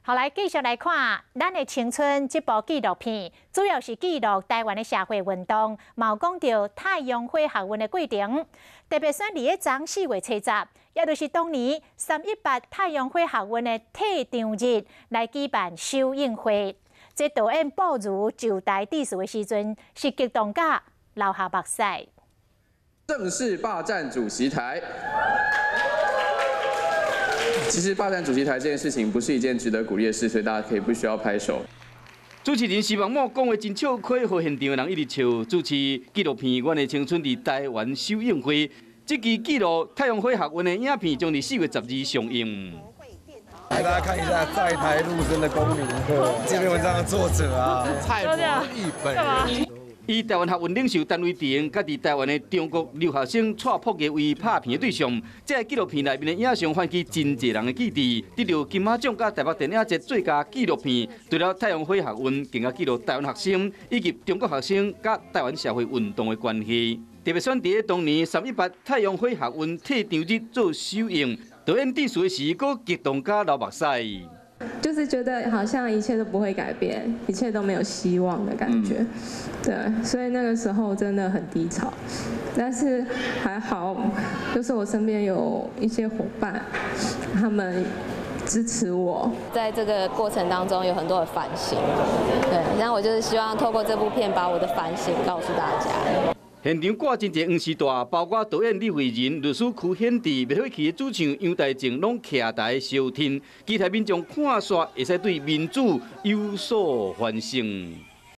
后来继续来看《咱的青春》这部纪录片，主要是记录台湾的社会运动，嘛有讲到太阳花学运的过程。特别选伫个昨4月初10，也就是当年318太阳花学运的退场日来举办首映会。这导演布如就台致辞的时阵，是激动甲流下目屎。正式霸占主席台。其实霸占主席台这件事情不是一件值得鼓励的事，所以大家可以不需要拍手。主持人徐梦某讲话真笑亏，和现场的人一直笑。主持纪录片《阮的青春》伫台湾首映会，这期记录太阳花学运的影片将伫4月12上映。来，大家看一下在台陆生的公民课，这篇文章的作者啊，蔡伯义本人。以台湾学运领袖陈为廷，甲伫台湾的中国留学生蔡朴业为拍片的对象。这个纪录片内面的影像唤起真侪人的记忆，得到金马奖甲台北电影节最佳纪录片。除了太阳花学运，更加记录台湾学生以及中国学生甲台湾社会运动的关系。特别选伫当年318太阳花学运退场日做首映，导演致辞时，佫激动甲流目屎。就是觉得好像一切都不会改变，一切都没有希望的感觉，对，所以那个时候真的很低潮，但是还好，就是我身边有一些伙伴，他们支持我。在这个过程当中有很多的反省，对，然后我就是希望透过这部片把我的反省告诉大家。现场挂真侪黄丝带，包括导演李慧仁、律师曲显智、灭火器的主唱杨大正拢徛台相挺，期待民众看煞会使对民主有所反省。